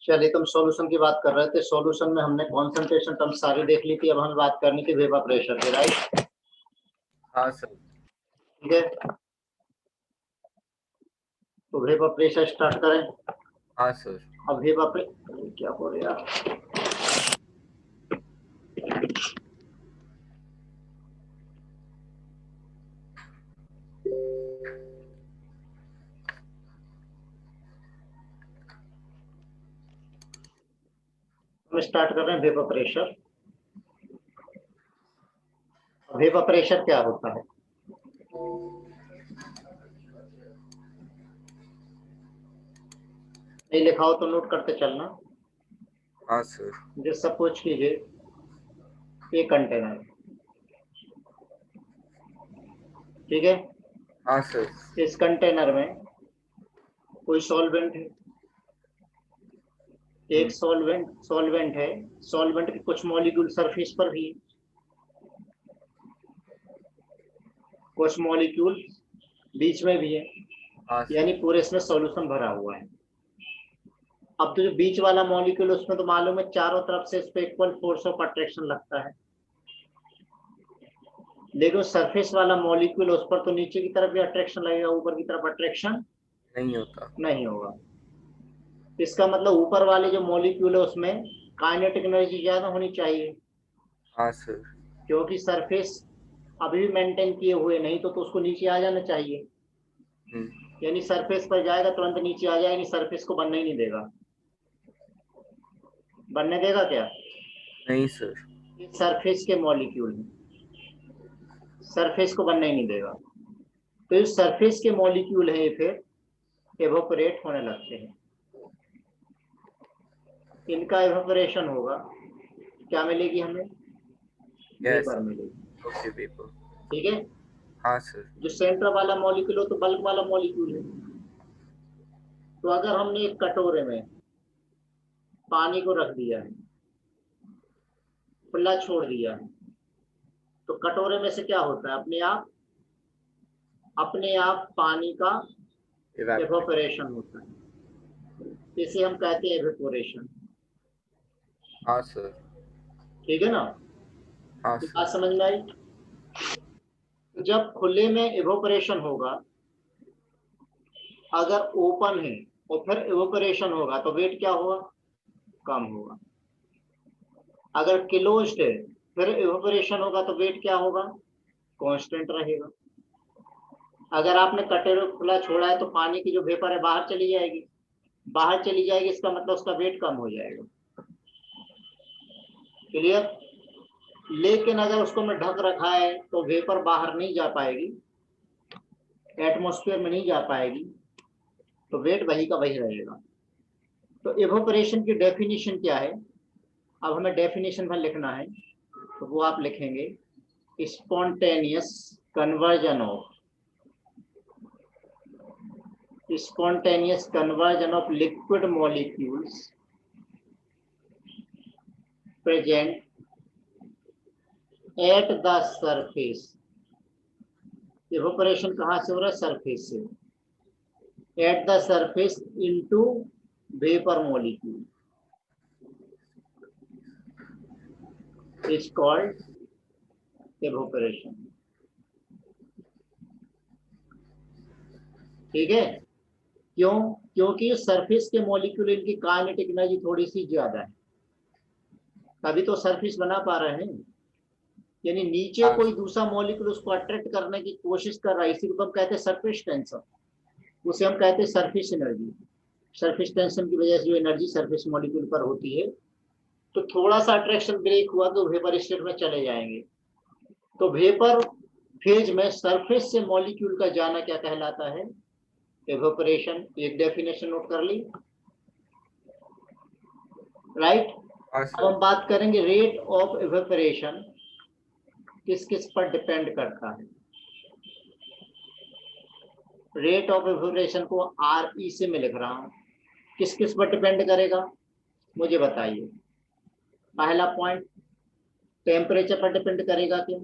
चलिए, तुम सॉल्यूशन की बात कर रहे थे। सॉल्यूशन में हमने कॉन्सेंट्रेशन टर्म सारी देख ली थी। अब हमें बात करनी थी वेपर प्रेशर की, राइट? हाँ सर। ठीक है, तो वेपर प्रेशर स्टार्ट करें। हाँ सर। अब वेपर क्या हो रहा है? हम स्टार्ट कर रहे हैं वेपर प्रेशर। वेपर प्रेशर क्या होता है? नहीं लिखा हो तो नोट करते चलना। हाँ सर। जैसे सपोज कीजिए एक कंटेनर, ठीक है। हाँ सर। इस कंटेनर में कोई सॉल्वेंट है, एक सॉल्वेंट है। सॉल्वेंट के कुछ मॉलिक्यूल सरफेस पर भी है, कुछ मॉलिक्यूल बीच में भी है, हाँ यानी सर। पूरे इसमें सॉल्यूशन भरा हुआ है। अब तो जो बीच वाला मॉलिक्यूल उसमें तो मालूम है चारों तरफ से इस पे इक्वल फोर्स ऑफ अट्रैक्शन लगता है, लेकिन सरफेस वाला मॉलिक्यूल उस पर तो नीचे की तरफ भी अट्रैक्शन लगेगा, ऊपर की तरफ अट्रैक्शन नहीं होता। नहीं होगा। इसका मतलब ऊपर वाले जो मॉलिक्यूल है उसमें काइनेटिक एनर्जी ज्यादा होनी चाहिए, हाँ सर। क्योंकि सरफेस अभी भी मेंटेन किए हुए नहीं तो उसको नीचे आ जाना चाहिए। यानी सरफेस पर जाएगा तुरंत नीचे आ जाएगा, सरफेस को बनने ही नहीं देगा। बनने देगा क्या? नहीं सर। ये सरफेस के मॉलिक्यूल हैं, सरफेस को बनने ही नहीं देगा। तो इस सरफेस के मॉलिक्यूल है फिर एवोपरेट होने लगते हैं। इनका एवोपरेशन होगा, क्या मिलेगी हमें? यस। वेपर मिलेगी, ओके पेपर। ठीक है। हाँ सर। जो सेंटर वाला मॉलिक्यूल हो तो बल्क वाला मॉलिक्यूल है। तो अगर हमने एक कटोरे में पानी को रख दिया है, खुला छोड़ दिया है, तो कटोरे में से क्या होता है? अपने आप पानी का इवेपोरेट। एवोपरेशन होता है। इसे हम कहते हैं एवेपोरेशन, हाँ सर। ठीक है ना? हाँ तो सर। बात समझ में आई? तो जब खुले में एवोपरेशन होगा, अगर ओपन है और फिर एवोपरेशन होगा तो वेट क्या होगा? कम होगा। अगर क्लोज्ड है फिर एवोपरेशन होगा तो वेट क्या होगा? कांस्टेंट रहेगा। अगर आपने कटोरे को खुला छोड़ा है तो पानी की जो वेपर है बाहर चली जाएगी, बाहर चली जाएगी, इसका मतलब उसका वेट कम हो जाएगा। क्लियर? लेकिन अगर उसको मैं ढक रखा है तो वेपर बाहर नहीं जा पाएगी, एटमॉस्फेयर में नहीं जा पाएगी, तो वेट वही का वही रहेगा। तो इवेपोरेशन की डेफिनेशन क्या है? अब हमें डेफिनेशन में लिखना है, तो वो आप लिखेंगे spontaneous conversion of liquid molecules present at the surface. Evaporation कहाँ से हो रहा है? सरफेस से। At the surface into vapour molecule is called evaporation, ठीक है। क्यों? क्योंकि सरफेस के मॉलिक्यूल इनकी काइनेटिक एनर्जी थोड़ी सी ज्यादा है, तभी तो सरफेस बना पा रहे हैं। यानी नीचे हाँ कोई सर। दूसरा मॉलिक्यूल उसको अट्रैक्ट करने की कोशिश कर रहा है, इसी को हम कहते हैं सरफेस टेंशन। उसे हम कहते हैं सरफेस एनर्जी। सरफेस टेंशन की वजह से जो एनर्जी सरफेस मॉलिक्यूल पर होती है, तो थोड़ा सा अट्रैक्शन ब्रेक हुआ तो वेपर स्टेट में चले जाएंगे। तो वेपर फेज में सरफेस से मॉलिक्यूल का जाना क्या कहलाता है? एवेपोरेशन। एक डेफिनेशन नोट कर ली, राइट? हाँ अब हम सर। बात करेंगे रेट ऑफ एवेपोरेशन किस किस पर डिपेंड करता है। रेट ऑफ एवेपोरेशन को आर ई से मैं लिख रहा हूं, किस किस पर डिपेंड करेगा मुझे बताइए। पहला पॉइंट, टेम्परेचर पर डिपेंड करेगा क्यों?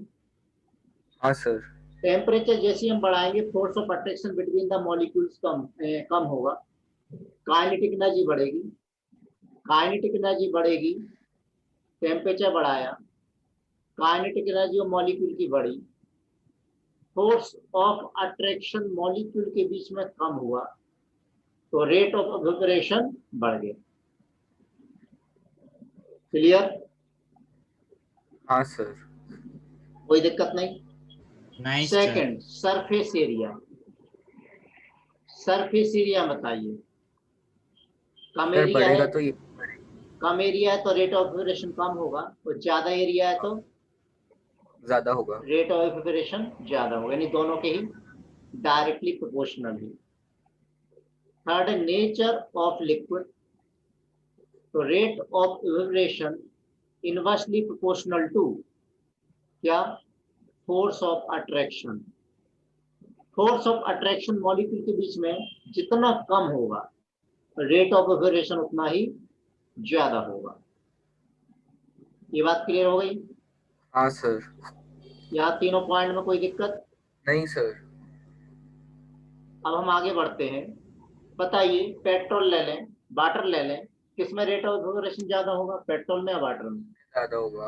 हाँ सर। टेम्परेचर जैसे हम बढ़ाएंगे force of attraction between the molecules कम होगा, काइनेटिक एनर्जी बढ़ेगी, काइनेटिक एनर्जी बढ़ेगी, टेम्परेचर बढ़ाया, काइनेटिक एनर्जी और मॉलिक्यूल की बढ़ी, फोर्स ऑफ अट्रैक्शन मॉलिक्यूल के बीच में कम हुआ, तो रेट ऑफ इवेपोरेशन बढ़ गया। क्लियर? हाँ सर। कोई दिक्कत नहीं। Nice sir. Second, surface area. Surface area बताइए। कम सर एरिया बढ़ेगा है, तो ये कम एरिया है तो रेट ऑफ इवेपोरेशन कम होगा, और ज्यादा एरिया है तो ज्यादा होगा। रेट ऑफ इवेपोरेशन ज्यादा होगा, यानी दोनों के ही डायरेक्टली प्रोपोर्शनल है। थर्ड, नेचर ऑफ लिक्विड, तो rate of evaporation inversely proportional to क्या? Force of attraction. Force of attraction molecule के बीच में जितना कम होगा, रेट ऑफ इवेपोरेशन उतना ही ज्यादा होगा। ये बात क्लियर हो गई? हाँ सर। यहाँ तीनों पॉइंट में कोई दिक्कत नहीं सर। अब हम आगे बढ़ते हैं। बताइए, पेट्रोल ले लें, वाटर ले लें, किसमें रेट ऑफ इवेपोरेशन ज्यादा होगा, पेट्रोल में या वाटर में? ज्यादा होगा।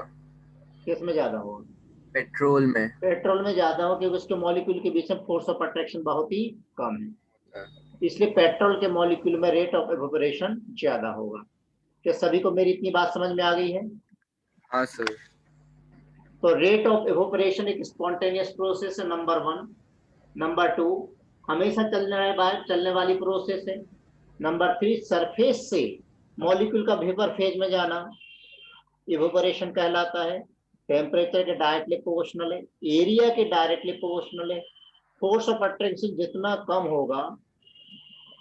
किसमें ज्यादा होगा? पेट्रोल में। पेट्रोल में ज्यादा हो, क्योंकि उसके मॉलिक्यूल के बीच में फोर्स ऑफ अट्रैक्शन बहुत ही कम है, इसलिए पेट्रोल के मॉलिक्यूल में रेट ऑफ इवेपोरेशन ज्यादा होगा। क्या सभी को मेरी इतनी बात समझ में आ गई है? हाँ सर। तो रेट ऑफ इवेपोरेशन एक स्पॉन्टेनियस प्रोसेस है, नंबर 1। नंबर 2, हमेशा चलने वाली प्रोसेस है। नंबर 3, सरफेस से मॉलिक्यूल का वेपर फेज में जाना इवेपोरेशन कहलाता है। टेम्परेचर के डायरेक्टली प्रोपोर्शनल है, एरिया के डायरेक्टली प्रोपोर्शनल है। फोर्स ऑफ अट्रैक्शन जितना कम होगा,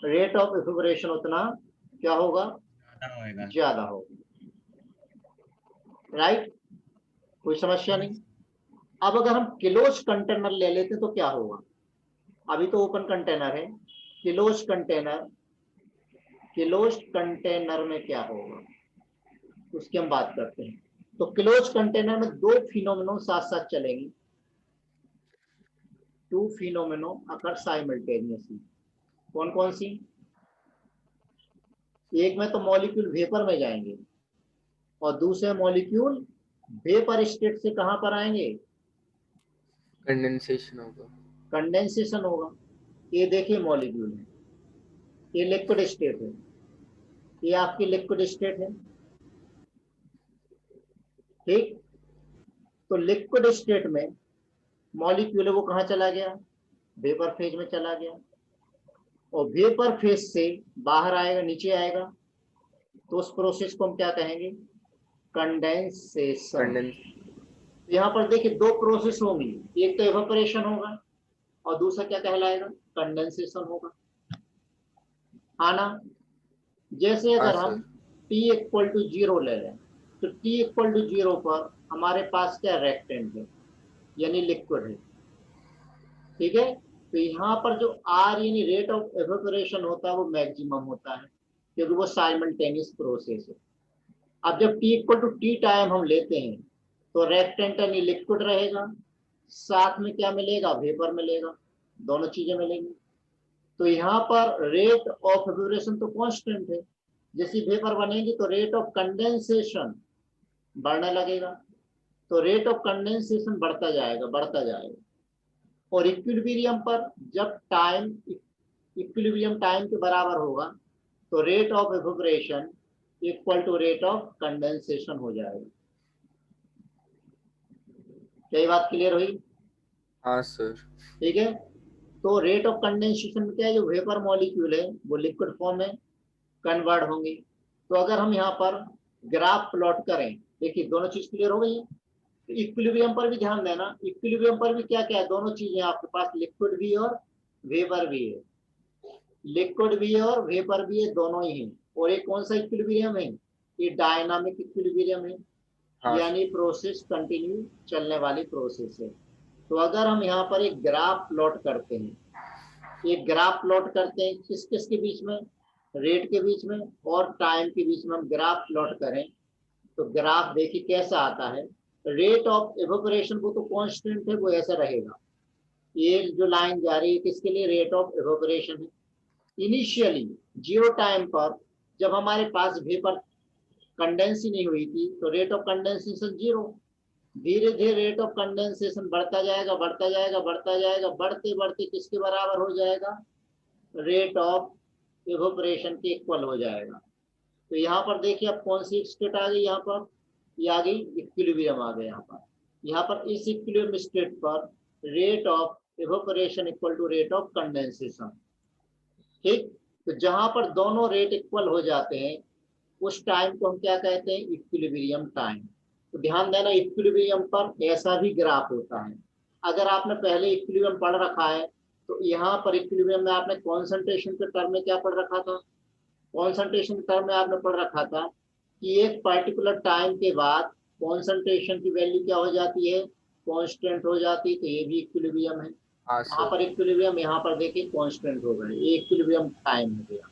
रेट ऑफ इवेपोरेशन उतना क्या होगा? ज्यादा होगा। राइट? कोई समस्या नहीं। अब अगर हम क्लोज कंटेनर ले लेते तो क्या होगा? अभी तो ओपन कंटेनर है, क्लोज कंटेनर, क्लोज कंटेनर में क्या होगा उसकी हम बात करते हैं। तो क्लोज कंटेनर में दो फिनोमेनो साथ साथ चलेंगे, टू फिनोमेनो अकर साइमल्टेनियसली। कौन कौन सी? एक में तो मॉलिक्यूल वेपर में जाएंगे, और दूसरे मॉलिक्यूल वेपर स्टेट से कहां पर आएंगे? कंडेंसेशन होगा। कंडेंसेशन होगा। ये देखिए मॉलिक्यूल है, ये लिक्विड स्टेट है, ये आपकी लिक्विड स्टेट है। ठीक, तो लिक्विड स्टेट में मॉलिक्यूल है वो कहां चला गया? वेपर फेज में चला गया, और वेपर फेज से बाहर आएगा, नीचे आएगा, तो उस प्रोसेस को हम क्या कहेंगे? कंडेंसेशन। यहाँ पर देखिए दो प्रोसेस होंगी, एक तो इवेपोरेशन होगा और दूसरा क्या कहलाएगा? कंडेंसेशन होगा। हाँ ना? जैसे अगर हम T इक्वल टू 0 ले लें, तो T इक्वल टू 0 पर हमारे पास क्या? रेक्टेंट है, यानी लिक्विड है। ठीक है, तो यहाँ पर जो R यानी रेट ऑफ इवेपोरेशन होता है वो मैक्सिमम होता है, क्योंकि वो साइमल्टेनियस प्रोसेस है। अब जब T equal to T time हम लेते हैं, तो रेक्टेंट यानी लिक्विड रहेगा, साथ में क्या मिलेगा? वेपर मिलेगा, दोनों चीजें मिलेंगी। तो यहाँ पर रेट ऑफ इवेपोरेशन तो कांस्टेंट है, जैसी वेपर बनेगी तो रेट ऑफ कंडेंसेशन बढ़ने लगेगा, तो रेट ऑफ कंडेंसेशन बढ़ता जाएगा, बढ़ता जाएगा। और इक्विलिब्रियम पर जब टाइम इक्विलिब्रियम टाइम के बराबर होगा, तो rate of evaporation equal to rate of condensation हो जाएगा। क्या ये बात क्लियर हुई? हाँ सर। ठीक है, तो रेट ऑफ कंडेंसेशन में क्या है? जो वेपर मॉलिक्यूल है वो लिक्विड फॉर्म में कन्वर्ट होंगे। तो अगर हम यहाँ पर ग्राफ प्लॉट करें, देखिए दोनों चीज क्लियर हो गई है। तो इक्विलिब्रियम पर भी ध्यान देना, इक्विलिब्रियम पर भी क्या क्या है? दोनों चीजें आपके पास, लिक्विड भी और वेपर भी है, लिक्विड भी है और वेपर भी है, दोनों ही है। और ये कौन सा इक्विलिब्रियम है? ये डायनामिक इक्विलिब्रियम है, हाँ यानी प्रोसेस कंटिन्यू चलने वाली प्रोसेस है। तो अगर हम यहाँ पर एक ग्राफ प्लॉट करते हैं, एक ग्राफ प्लॉट करते हैं किस किस के बीच में? रेट के बीच में और टाइम के बीच में हम ग्राफ प्लॉट करें, तो ग्राफ देखिए कैसा आता है। रेट ऑफ इवेपोरेशन वो तो कांस्टेंट है, वो ऐसा रहेगा। ये जो लाइन जा रही है किसके लिए? रेट ऑफ इवेपोरेशन है। इनिशियली 0 टाइम पर जब हमारे पास वेपर कंडेंस ही नहीं हुई थी, तो रेट ऑफ कंडेंसेशन जीरो। धीरे धीरे रेट ऑफ कंडेंसेशन बढ़ता जाएगा, बढ़ता जाएगा, बढ़ता जाएगा, बढ़ते बढ़ते किसके बराबर हो जाएगा, रेट ऑफ इवोपरेशन के इक्वल हो जाएगा। तो यहाँ पर देखिए अब कौन सी स्टेट आ गई, यहाँ पर ये आ गई इक्विलिब्रियम आ गया। यहाँ पर इस इक्विलिब्रियम स्टेट पर rate of evaporation equal to rate of condensation. ठीक, तो जहां पर दोनों रेट इक्वल हो जाते हैं उस टाइम को हम क्या कहते हैं, इक्विलिब्रियम टाइम। तो ध्यान देना इक्विलिब्रियम पर ऐसा भी ग्राफ होता है। अगर आपने पहले इक्विलिब्रियम पढ़ रखा है तो यहाँ पर इक्विलिब्रियम में आपने कॉन्सेंट्रेशन के टर्म में क्या पढ़ रखा था, कॉन्सेंट्रेशन के टर्म में आपने पढ़ रखा था कि एक पर्टिकुलर टाइम के बाद कॉन्सेंट्रेशन की वैल्यू क्या हो जाती है, कांस्टेंट हो जाती है। तो ये भी इक्विलिब्रियम है। हाँ यहाँ सर। पर इक्विलिब्रियम, यहाँ पर देखिए कांस्टेंट हो गए, ये इक्विलिब्रियम टाइम हो गया।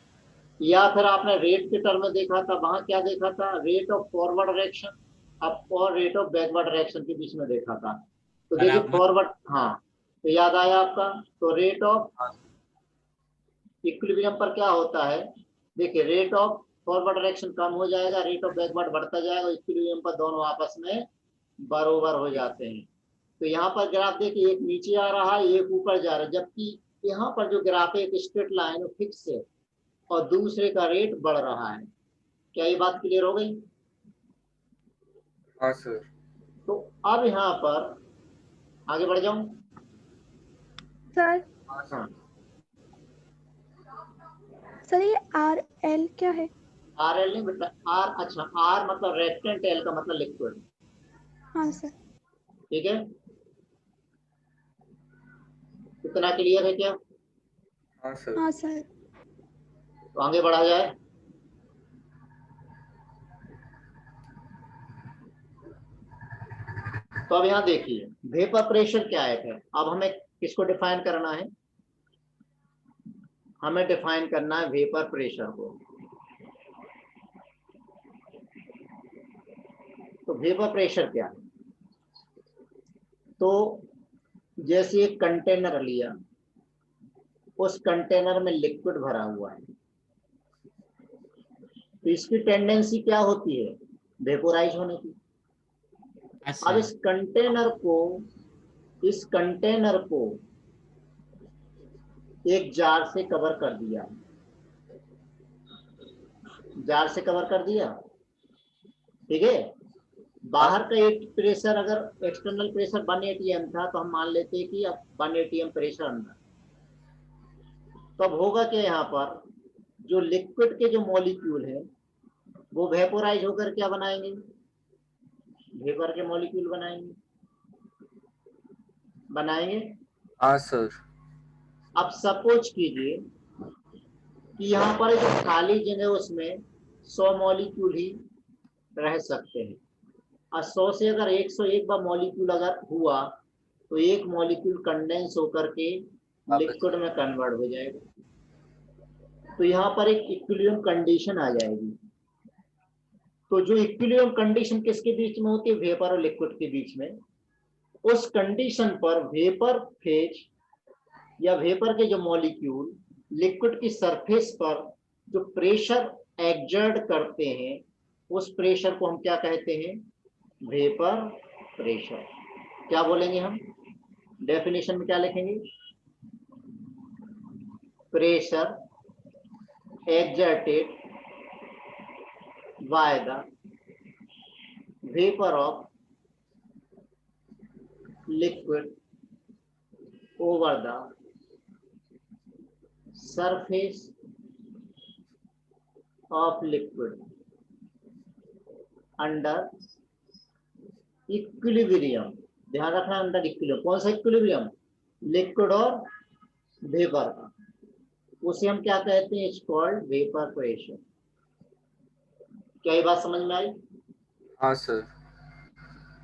या फिर आपने रेट के टर्म में देखा था, वहां क्या देखा था, rate of forward direction up और रेट ऑफ बैकवर्ड डायरेक्शन के बीच में देखा था। तो देखिए बराबर। फॉरवर्ड, हाँ तो याद आया आपका। तो रेट ऑफ हाँ इक्विलिब्रियम पर क्या होता है, देखिए रेट ऑफ फॉरवर्ड डायरेक्शन कम हो जाएगा, रेट ऑफ बैकवर्ड बढ़ता जाएगा, इक्विलिब्रियम पर दोनों आपस में बरोबर हो जाते हैं। तो यहाँ पर ग्राफ देखिए एक नीचे आ रहा है, एक ऊपर जा रहा है, जबकि यहाँ पर जो ग्राफ है एक स्ट्रेट लाइन फिक्स है और दूसरे का रेट बढ़ रहा है। क्या ये बात क्लियर हो गई? हाँ सर। तो अब यहाँ पर आगे बढ़ जाऊं सर। हाँ, सर ये आर एल क्या है? आर एल नहीं बेटा, आर, अच्छा आर मतलब रेक्टेंट, एल का मतलब लिक्विड। हाँ सर। ठीक है, इतना क्लियर है क्या? हाँ सर। हाँ सर। तो आगे बढ़ा जाए। तो अब यहाँ देखिए वेपर प्रेशर क्या है। अब हमें किसको डिफाइन करना है, हमें डिफाइन करना है वेपर प्रेशर को। तो वेपर प्रेशर क्या है, तो जैसे एक कंटेनर लिया, उस कंटेनर में लिक्विड भरा हुआ है, तो इसकी टेंडेंसी क्या होती है, वेपोराइज होने की। अब इस कंटेनर को एक जार से कवर कर दिया, जार से कवर कर दिया, ठीक है। बाहर का एक प्रेशर, अगर एक्सटर्नल प्रेशर 1 atm था तो हम मान लेते हैं कि अब 1 atm प्रेशर अंदर। तो अब होगा क्या, यहाँ पर जो लिक्विड के जो मॉलिक्यूल है वो वेपोराइज होकर क्या बनाएंगे, वेपर के मॉलिक्यूल बनाएंगे। हाँ सर। अब सपोज कीजिए कि यहाँ पर जो खाली जगह उसमें 100 मॉलिक्यूल ही रह सकते हैं, और 100 से अगर 101 बार मॉलिक्यूल अगर हुआ तो एक मॉलिक्यूल कंडेंस होकर के लिक्विड में कन्वर्ट हो जाएगा। तो यहाँ पर एक इक्विलिब्रियम कंडीशन आ जाएगी। तो जो इक्विलिब्रियम कंडीशन किसके बीच में होती है, वेपर और लिक्विड के बीच में। उस कंडीशन पर वेपर फेज या वेपर के जो मॉलिक्यूल लिक्विड की सरफेस पर जो प्रेशर एक्सर्ट करते हैं उस प्रेशर को हम क्या कहते हैं, वेपर प्रेशर। क्या बोलेंगे हम, डेफिनेशन में क्या लिखेंगे, pressure exerted by the vapor of liquid over the surface of liquid under equilibrium। ध्यान रखना अंडर इक्विलिब्रियम, कौन सा इक्विलिब्रियम, लिक्विड और वेपर का, उसे हम क्या कहते हैं, इट्स कॉल्ड वेपर प्रेशर। क्या ये बात समझ में आई? हाँ सर।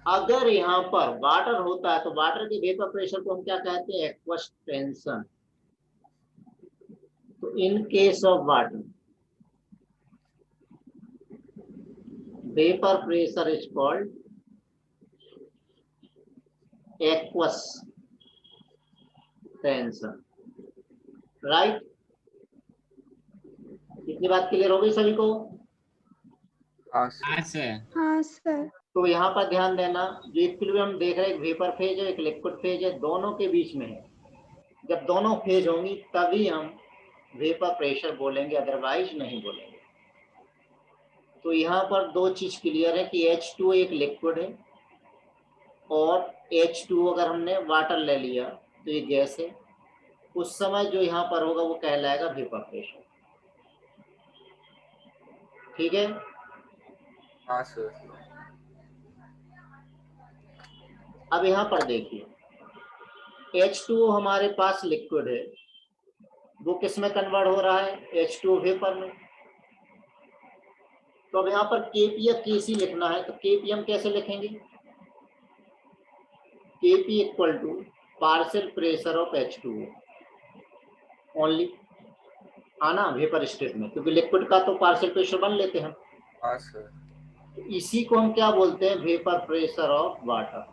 अगर यहाँ पर वाटर होता है तो वाटर की वेपर प्रेशर को हम क्या कहते हैं, एक्वस टेंशन। तो in case of water vapour pressure is called aqueous tension, right. इतनी बात क्लियर हो गई सभी को? हाँ सर। हाँ सर। हाँ सर। तो यहाँ पर ध्यान देना, जो इक्विलिब्रियम हम देख रहे हैं, एक वेपर फेज है एक लिक्विड फेज है, दोनों के बीच में है। जब दोनों फेज होंगी तभी हम वेपर प्रेशर बोलेंगे, अदरवाइज नहीं बोलेंगे। तो यहाँ पर दो चीज क्लियर है कि H2 एक लिक्विड है और H2 अगर हमने वाटर ले लिया तो ये गैस है। उस समय जो यहाँ पर होगा वो कहलाएगा वेपर प्रेशर। ठीक है। हाँ सर। अब यहाँ पर देखिए, H2O हमारे पास लिक्विड है, वो किस में कन्वर्ट हो रहा है? H2O वेपर में। तो अब यहाँ पर Kp या Kc लिखना है, तो Kp हम कैसे लिखेंगे? Kp equal to partial pressure of H2O only, आना वेपर स्टेट में, क्योंकि लिक्विड का तो पार्शियल प्रेशर बन लेते हैं। हाँ सर। तो इसी को हम क्या बोलते हैं? Vapour pressure of water.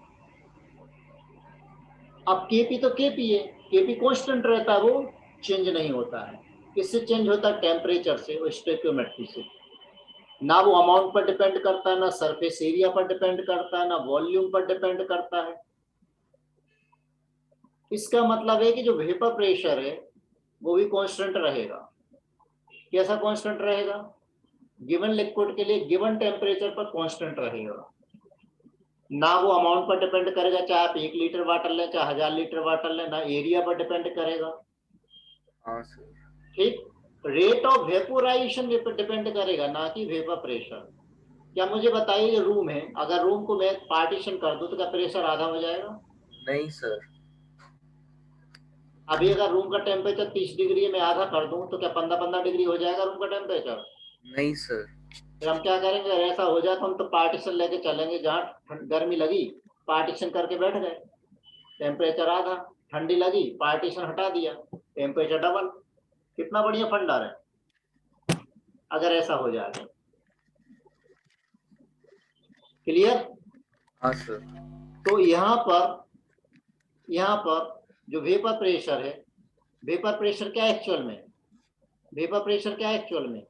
अब Kp तो Kp है, Kp कांस्टेंट रहता है, वो चेंज नहीं होता है। किससे चेंज होता है? टेम्परेचर से और स्टोइकियोमेट्री से। ना वो अमाउंट पर डिपेंड करता है, ना सरफेस एरिया पर डिपेंड करता है, ना वॉल्यूम पर डिपेंड करता है। इसका मतलब है कि जो वेपर प्रेशर है वो भी कांस्टेंट रहेगा। कैसा कांस्टेंट रहेगा? गिवन लिक्विड के लिए गिवन टेम्परेचर पर कांस्टेंट रहेगा। ना वो अमाउंट पर डिपेंड करेगा, चाहे आप 1 लीटर वाटर लें चाहे 1000 लीटर वाटर लें, ना एरिया पर डिपेंड करेगा। हाँ सर। ठीक। रेट ऑफ वेपोराइजेशन पर डिपेंड करेगा, ना कि वेपर प्रेशर। क्या मुझे बताइए, जो रूम है, अगर रूम को मैं पार्टीशन कर दूं तो क्या प्रेशर आधा हो जाएगा? नहीं सर। अभी अगर रूम का टेम्परेचर 30 डिग्री में आधा कर दूं तो क्या 15-15 डिग्री हो जाएगा रूम का टेम्परेचर? नहीं सर। फिर हम क्या करेंगे? अगर ऐसा हो जाए तो हम तो पार्टीशन लेके चलेंगे, जहाँ गर्मी लगी पार्टीशन करके बैठ गए, टेम्परेचर आधा। ठंडी लगी पार्टीशन हटा दिया, टेम्परेचर डबल। कितना बढ़िया फंडा है अगर ऐसा हो जाए तो। क्लियर? हाँ सर। तो यहाँ पर जो वेपर प्रेशर है, वेपर प्रेशर क्या एक्चुअल में? वेपर प्रेशर क्या एक्चुअल में?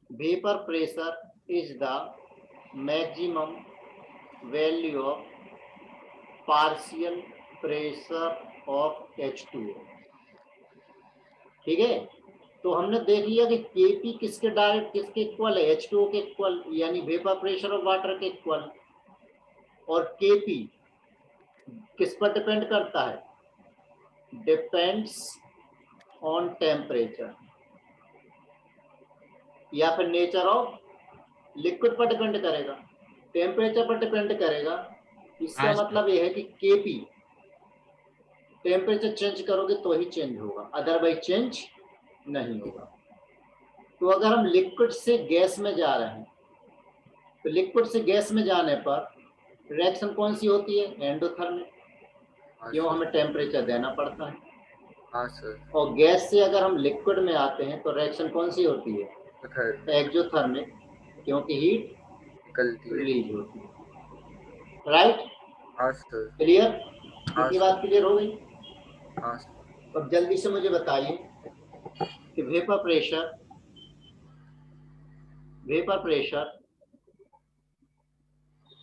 Vapour pressure is the maximum value of partial pressure of H2O। ठीक है। तो हमने देख लिया कि Kp किसके डायरेक्ट किसके इक्वल है? H2O के इक्वल, यानी वेपर प्रेशर ऑफ वाटर के इक्वल। और Kp किस पर डिपेंड करता है? डिपेंड्स ऑन टेम्परेचर या फिर नेचर ऑफ लिक्विड पर डिपेंड करेगा, टेम्परेचर पर डिपेंड करेगा। इसका मतलब यह है कि Kp टेम्परेचर चेंज करोगे तो ही चेंज होगा, अदरवाइज चेंज नहीं होगा। तो अगर हम लिक्विड से गैस में जा रहे हैं तो लिक्विड से गैस में जाने पर रिएक्शन कौन सी होती है? एंडोथर्मिक, हाँ क्यों? सर। हमें टेम्परेचर देना पड़ता है। हाँ सर। और गैस से अगर हम लिक्विड में आते हैं तो रिएक्शन कौन सी होती है? थर्ड एक्सोथर्मिक, क्योंकि हीट निकलती है। रिलीज होती है। राइट? हाँ सर। क्लियर? हाँ इतनी सर। बात क्लियर हो गई? हाँ सर। अब जल्दी से मुझे बताइए कि वेपर प्रेशर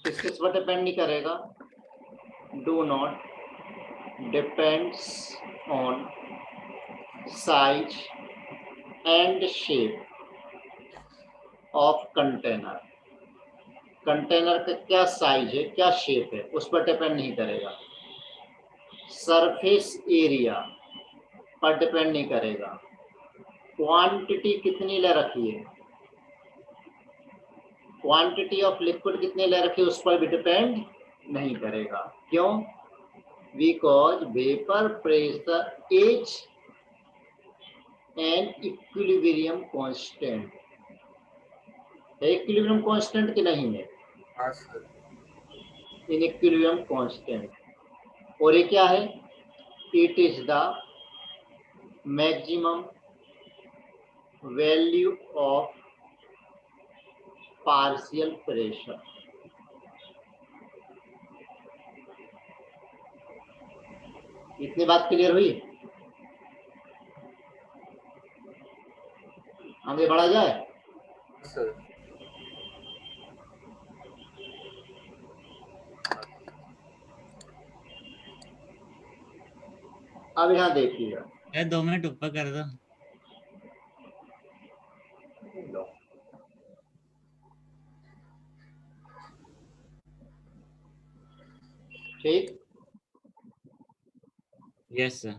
किस पर डिपेंड नहीं करेगा? Do not depends on size and shape of container. Container का क्या साइज है, क्या शेप है, उस पर डिपेंड नहीं करेगा। सरफेस एरिया पर डिपेंड नहीं करेगा। क्वांटिटी कितनी ले रखी है, क्वांटिटी ऑफ लिक्विड कितनी ले रखी है, उस पर भी डिपेंड नहीं करेगा। क्यों? Because vapour pressure is an equilibrium constant. Equilibrium constant की नहीं है? हाँ सर। In equilibrium constant. और ये क्या है? It is the maximum value of partial pressure. इतनी बात क्लियर हुई? आगे बढ़ा जाए? सर। अब यहाँ देखिएगा, 2 मिनट ऊपर कर दो। ठीक, यस सर।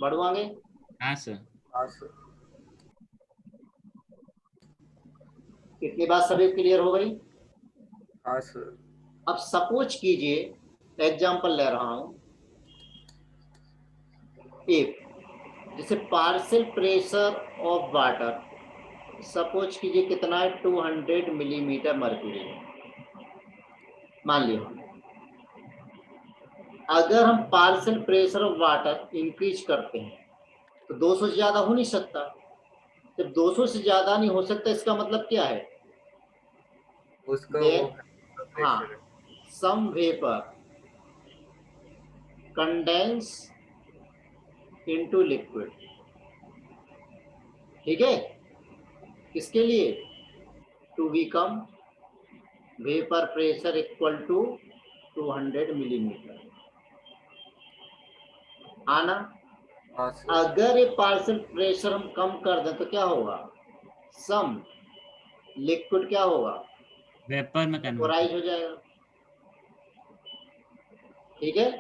बढ़ो आगे। हाँ सर। हाँ सर। इतनी बात सभी क्लियर हो गई। हाँ सर। अब सपोज कीजिए, एग्जाम्पल ले रहा हूं, एक जैसे partial pressure of water, suppose कीजिए कितना है, 200 मिलीमीटर मर्क्यूरी मान लिया। अगर हम partial pressure of water increase करते हैं तो 200 से ज्यादा हो नहीं सकता। जब 200 से ज्यादा नहीं हो सकता, इसका मतलब क्या है, उसका देयर, वो हाँ, प्रेशर है। Some vapour condense into liquid. ठीक है, किसके लिए, to become vapour pressure equal to 200 millimetre, आना। हाँ सर। अगर ये पार्शियल प्रेशर हम कम कर दें तो क्या होगा, सम लिक्विड क्या होगा, वेपर में कन्वर्ट। वेपोराइज हो जाएगा। ठीक है,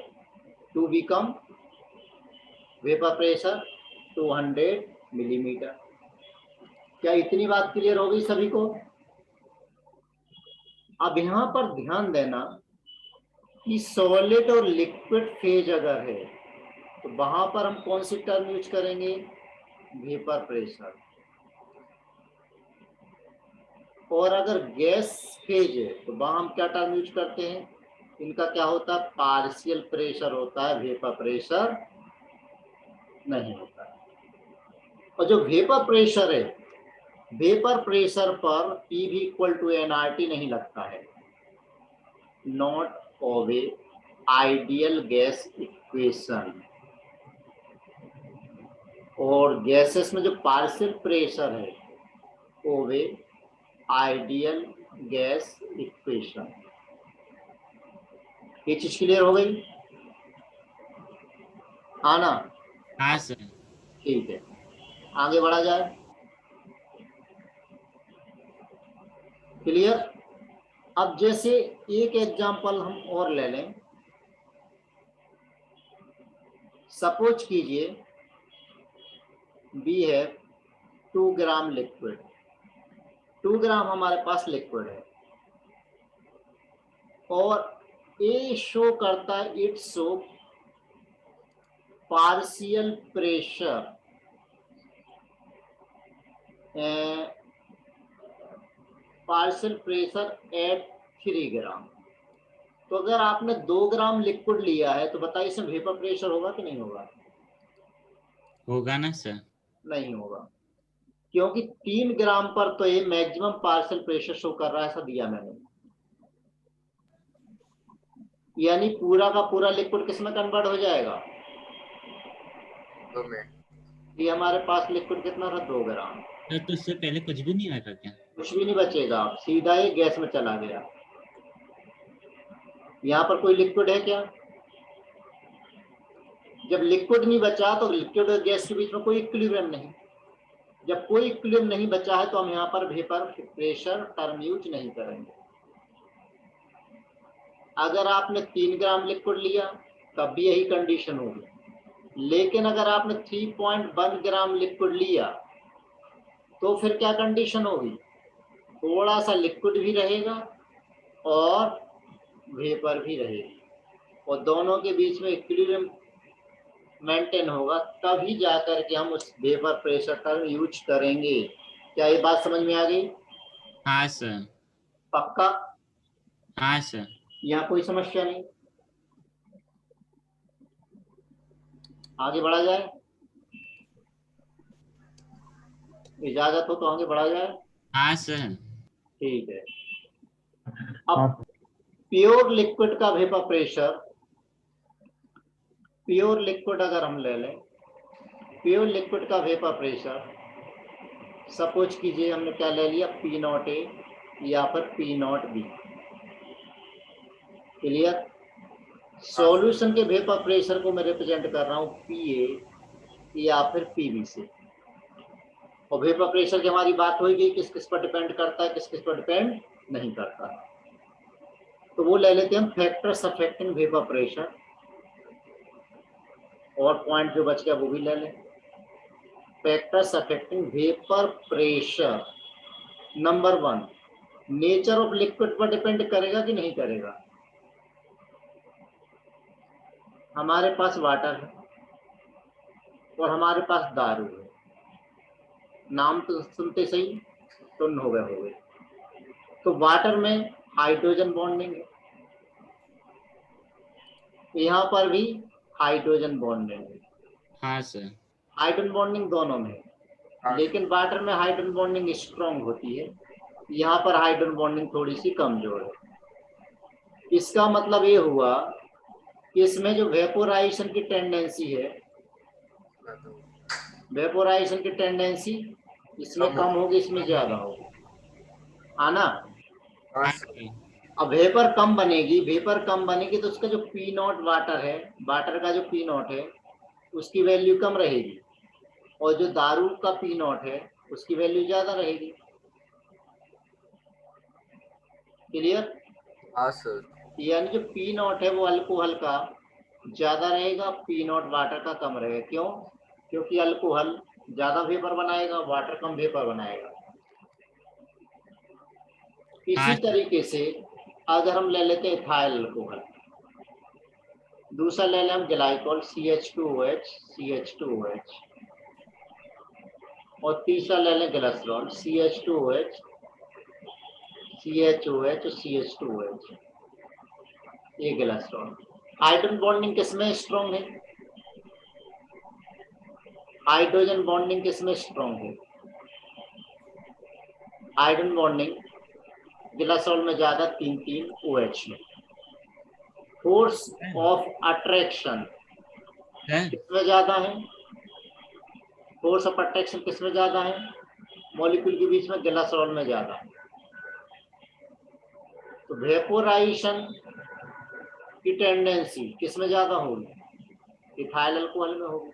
to become vapour pressure 200 millimetre. क्या इतनी बात क्लियर हो गई सभी को। अब यहां पर ध्यान देना कि सॉलिड और लिक्विड फेज अगर है तो वहां पर हम कौन सी टर्म यूज करेंगे, वेपर प्रेशर। और अगर गैस फेज है तो वहां हम क्या टर्म यूज करते हैं, इनका क्या होता है, पार्शियल प्रेशर होता है, वेपर प्रेशर नहीं होता है। और जो वेपर प्रेशर है, वेपर प्रेशर पर P भी इक्वल टू nRT नहीं लगता है, not of a ideal gas equation. और गैसेस में जो पार्शियल प्रेशर है वो वे आइडियल गैस इक्वेशन। ये चीज क्लियर हो गई, आना। हाँ सर। ठीक है, आगे बढ़ा जाए। क्लियर। अब जैसे एक एग्जांपल हम और ले लें, सपोज कीजिए वी है 2 ग्राम लिक्विड, 2 ग्राम हमारे पास लिक्विड है और ए शो करता है, it show partial pressure partial pressure at 3 ग्राम। तो अगर आपने 2 ग्राम लिक्विड लिया है तो बताइए इसमें वेपर प्रेशर होगा कि नहीं होगा, होगा ना सर। नहीं होगा, क्योंकि 3 ग्राम पर तो ये मैक्सिमम पार्शियल प्रेशर शो कर रहा है, ऐसा दिया मैंने। यानी पूरा का पूरा लिक्विड किसमें कन्वर्ट हो जाएगा, तो मैं ये हमारे पास लिक्विड कितना था, 2 ग्राम, तो इससे पहले कुछ भी नहीं आएगा क्या? कुछ भी नहीं बचेगा, सीधा ये गैस में चला गया। यहाँ पर कोई लिक्विड है क्या, जब लिक्विड नहीं बचा तो लिक्विड और गैस के बीच में कोई इक्विलिब्रियम नहीं। जब कोई इक्विलिब्रियम नहीं बचा है तो हम यहाँ पर वेपर प्रेशर टर्म यूज नहीं करेंगे। अगर आपने 3 ग्राम लिक्विड लिया तब भी यही कंडीशन होगी, लेकिन अगर आपने 3.1 ग्राम लिक्विड लिया तो फिर क्या कंडीशन होगी, थोड़ा सा लिक्विड भी रहेगा और वेपर भी रहेगी और दोनों के बीच में इक्विलिब्रियम मेंटेन होगा, तभी जाकर के हम उस वेपर प्रेशर टर्म यूज करेंगे। क्या ये बात समझ में आ गई, हाँ सर। पक्का, हाँ सर। यहाँ कोई समस्या नहीं, आगे बढ़ा जाए, इजाजत हो तो आगे बढ़ा जाए। हाँ सर। ठीक है, अब प्योर लिक्विड का वेपर प्रेशर, प्योर लिक्विड अगर हम ले लें, प्योर लिक्विड का वेपर प्रेशर सपोज कीजिए हमने क्या ले लिया, पी नॉट ए या फिर P not be. Clear, solution के वेपर प्रेशर को मैं रिप्रेजेंट कर रहा हूँ PA या फिर PV से। और वेपर प्रेशर की हमारी बात होगी किस किस पर डिपेंड करता है, किस किस पर डिपेंड नहीं करता। तो वो ले लेते हैं हम फैक्टर्स अफेक्टिंग वेपर प्रेशर, और पॉइंट जो बच गया वो भी ले लें। Factors affecting vapour pressure, number 1, nature of liquid पर डिपेंड करेगा कि नहीं करेगा। हमारे पास वाटर है और हमारे पास दारू है, नाम तो सुनते सही टुन हो गए। तो वाटर में हाइड्रोजन बॉन्डिंग है, यहाँ पर भी हाइड्रोजन बॉन्डिंग है। हाँ सर। हाइड्रोजन बॉन्डिंग दोनों में है, हाँ लेकिन वाटर में हाइड्रोजन बॉन्डिंग स्ट्रॉन्ग होती है, यहाँ पर हाइड्रोजन बॉन्डिंग थोड़ी सी कमजोर है। इसका मतलब ये हुआ कि इसमें जो वेपोराइजेशन की टेंडेंसी है, वेपोराइजेशन की टेंडेंसी इसमें कम होगी, इसमें ज्यादा होगी, आना। हाँ हाँ सर। सर। अब वेपर कम बनेगी तो उसका जो पी नॉट वाटर है, वाटर का जो पी नॉट है उसकी वैल्यू कम रहेगी, और जो दारू का पी नॉट है उसकी वैल्यू ज्यादा रहेगी। क्लियर? हाँ सर। यानी जो पी नॉट है वो अल्कोहल का ज्यादा रहेगा, पी नॉट वाटर का कम रहेगा। क्यों? क्योंकि अल्कोहल ज्यादा वेपर बनाएगा, वाटर कम वेपर बनाएगा। इसी हाँ सर। तरीके से अगर हम ले लेते हैं इथाइल अल्कोहल, दूसरा ले लें हम ग्लाइकोल CH2OH, और तीसरा ले लें ग्लिसरॉल CH2OH, CHOH और CH2OH, ये ग्लिसरॉल। हाइड्रोजन बॉन्डिंग किसमें स्ट्रॉन्ग है? हाइड्रोजन बॉन्डिंग किसमें स्ट्रॉन्ग है? हाइड्रोजन बॉन्डिंग ग्लिसरॉल में ज्यादा, 3 OH में। फोर्स ऑफ अट्रैक्शन सर किसमें ज्यादा है? फोर्स ऑफ अट्रैक्शन किसमें ज्यादा है? मॉलिक्यूल के बीच में, ग्लिसरॉल में ज्यादा है। तो वेपोराइजेशन की टेंडेंसी किसमें ज्यादा होगी? इथाइल अल्कोहल में होगी।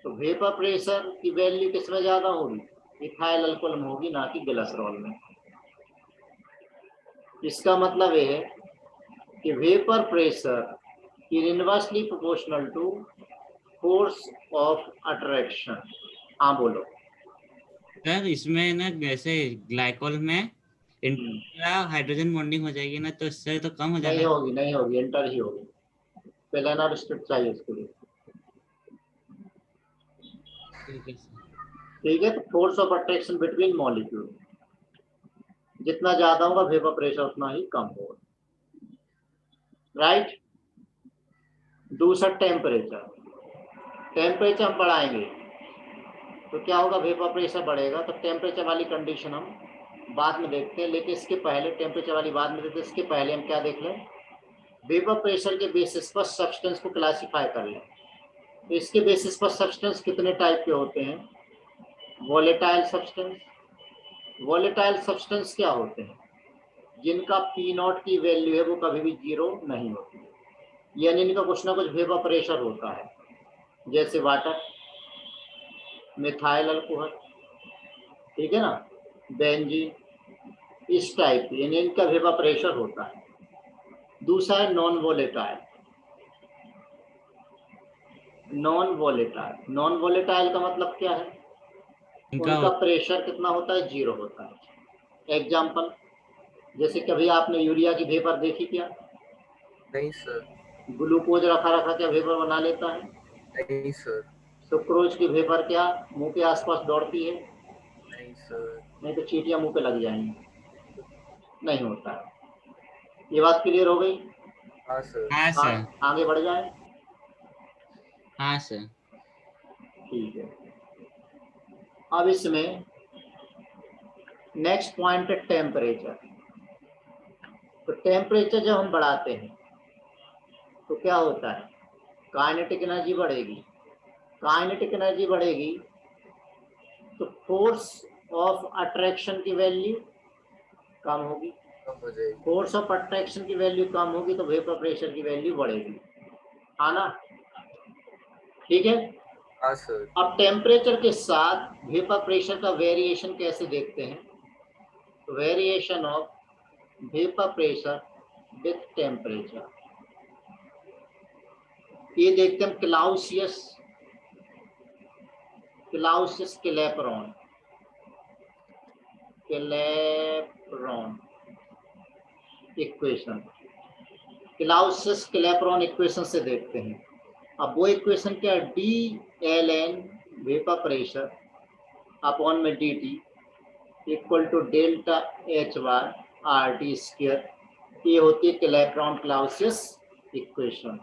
तो वेपर प्रेशर की वैल्यू किसमें ज्यादा होगी? इथाइल अल्कोहल में होगी, ना कि ग्लिसरॉल में। इसका मतलब यह है कि vapour pressure is inversely proportional to force of attraction। हाँ बोलो। सर इसमें ना जैसे ग्लाइकोल में इंट्रा हाइड्रोजन बॉन्डिंग हो जाएगी ना, तो इससे तो कम हो जाना नहीं होगी, इंटर ही होगी। पेलेना रिस्ट्रिक्ट चाहिए इसके लिए। ठीक है सर। ठीक है, तो force of attraction between molecule जितना ज्यादा होगा वेपर प्रेशर उतना ही कम होगा। राइट? दूसरा टेम्परेचर हम बढ़ाएंगे तो क्या होगा? वेपर प्रेशर बढ़ेगा। तो टेम्परेचर वाली कंडीशन हम बाद में देखते हैं, लेकिन इसके पहले टेम्परेचर वाली बाद में देखते हैं, इसके पहले हम क्या देख लें? वेपर प्रेशर के बेसिस पर सब्सटेंस को क्लासिफाई कर लें। तो इसके बेसिस पर सब्सटेंस कितने टाइप के होते हैं? Volatile substance. वोलेटाइल सब्सटेंस क्या होते हैं? जिनका पी नॉट की वैल्यू है वो कभी भी 0 नहीं होती, यानी इनका कुछ ना कुछ वेपर प्रेशर होता है, जैसे वाटर, मिथाइल अल्कोहल, ठीक है ना, बेंजीन, इस टाइप की, यानी इनका वेपर प्रेशर होता है। दूसरा है नॉन वोलेटाइल। नॉन वोलेटाइल का मतलब क्या है? इनका उनका प्रेशर कितना होता है? 0 होता है। एग्जाम्पल, जैसे कभी आपने यूरिया की वेपर देखी क्या? नहीं सर। ग्लूकोज रखा क्या वेपर बना लेता है? नहीं सर। सुक्रोज की वेपर क्या मुंह के आसपास दौड़ती है? नहीं सर। नहीं तो चींटियां मुंह पे लग जाएंगी। नहीं होता है। ये बात क्लियर हो गई? हाँ सर। हाँ सर। आगे बढ़ जाए। हाँ सर। ठीक है, अब इसमें नेक्स्ट पॉइंट है टेम्परेचर। तो टेम्परेचर जब हम बढ़ाते हैं तो क्या होता है? काइनेटिक एनर्जी बढ़ेगी। काइनेटिक एनर्जी बढ़ेगी तो फोर्स ऑफ अट्रैक्शन की वैल्यू कम होगी। कम हो जाएगी। फोर्स ऑफ अट्रैक्शन की वैल्यू कम होगी तो वेपर प्रेशर की वैल्यू बढ़ेगी, हाँ ना? ठीक है। हाँ सर। अब टेम्परेचर के साथ वेपर प्रेशर का वेरिएशन कैसे देखते हैं? तो variation of vapour pressure with temperature, ये देखते हैं Clausius Clapeyron equation, Clausius Clapeyron equation से देखते हैं। अब वो इक्वेशन क्या है? dln वेपर प्रेशर अपॉन में dt equal to delta H bar R T square, ये होती है क्लैपेरॉन क्लाउसियस इक्वेशन।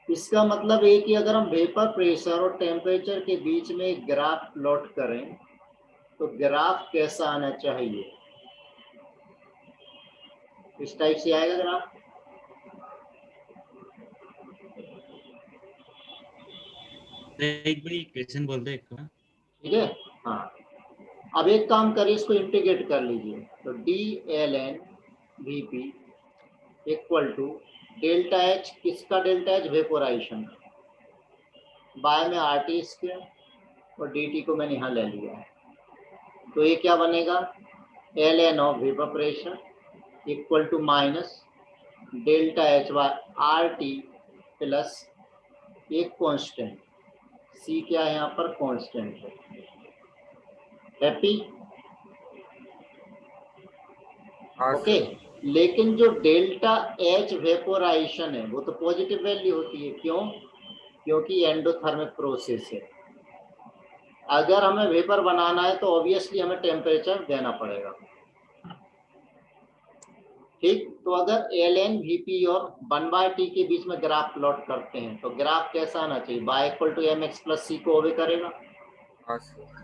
इसका मतलब है कि अगर हम वेपर प्रेशर और टेम्परेचर के बीच में एक ग्राफ प्लॉट करें तो ग्राफ कैसा आना चाहिए? इस टाइप से आएगा ग्राफ। एक बार इक्वेशन बोल दो एक बार। ठीक है, हाँ। अब एक काम करिए, इसको इंटीग्रेट कर लीजिए। तो D L N V P equal to delta H, किसका डेल्टा एच? वेपोराइजेशन का, बाय में आर टी स्क्वायर और डी टी को मैंने यहाँ ले लिया है। तो ये क्या बनेगा? L N of vapour pressure equal to minus delta H by R T plus एक कांस्टेंट सी, क्या है यहाँ पर? कांस्टेंट है। हैप्पी? हाँ ओके। सर। लेकिन जो डेल्टा एच वेपोराइजेशन है वो तो पॉजिटिव वैल्यू होती है। क्यों? क्योंकि एंडोथर्मिक प्रोसेस है। अगर हमें वेपर बनाना है तो ऑब्वियसली हमें टेम्परेचर देना पड़ेगा। ठीक, तो अगर एल एन वी पी और 1/t के बीच में ग्राफ प्लॉट करते हैं तो ग्राफ कैसा आना चाहिए? Y equal to M X plus C को ओबे करेगा। हाँ sir.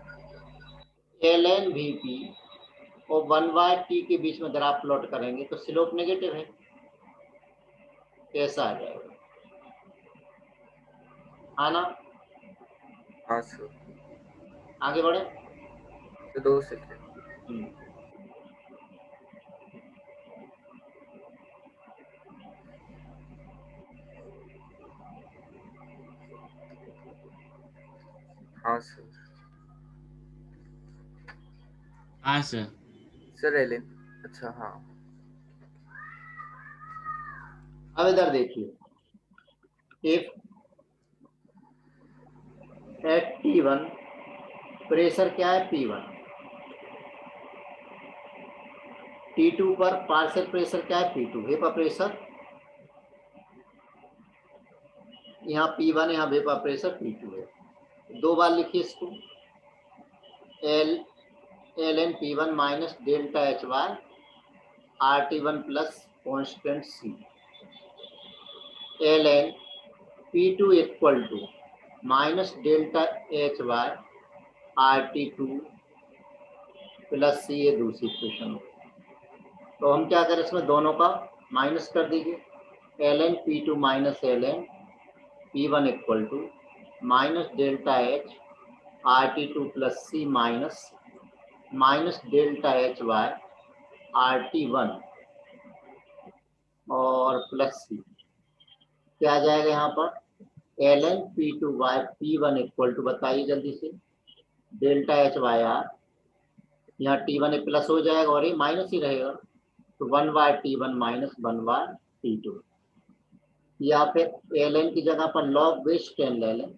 L N V P और 1/t के बीच में ग्राफ प्लॉट करेंगे तो स्लोप नेगेटिव है, कैसा आ जाएगा? हाँ ना? हाँ सर। आगे बढ़े। तो 2 सेकेंड। हाँ सर। हाँ सर। सर एलन, अच्छा हाँ। अब इधर देखिए, इफ एट T1 प्रेशर क्या है? P1, T2 पर पार्शियल प्रेशर क्या है? P2, वेपर प्रेशर यहाँ P1 है, यहाँ वेपर प्रेशर P2 है। दो बार लिखिए इसको, L N P1 minus delta H by R T one plus constant C, L N P2 equal to minus delta H by R T two plus C, ये दूसरी equation. तो हम क्या करें, इसमें दोनों का माइनस कर दीजिए। L N P2 minus L N P1 equal to minus delta H R T two plus C minus delta H by R T one और प्लस सी, क्या आ जाएगा यहाँ पर? L N P2 by P1 equal to, बताइए जल्दी से, delta H by are, यहाँ T1 एक प्लस हो जाएगा और ये माइनस ही रहेगा, तो 1/T1 माइनस 1/T2, या फिर एल एन की जगह पर लॉग बेस 10 ले लें।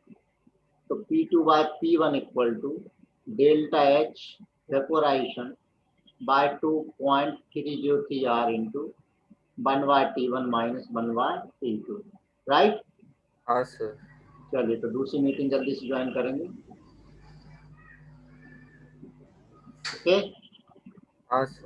तो P2 by P1 equal to delta H vaporisation by 2.303 R into 1/T1 minus 1/T2, right? हाँ सर। चलिए, तो दूसरी मीटिंग जल्दी से ज्वाइन करेंगे। ओके। हाँ सर।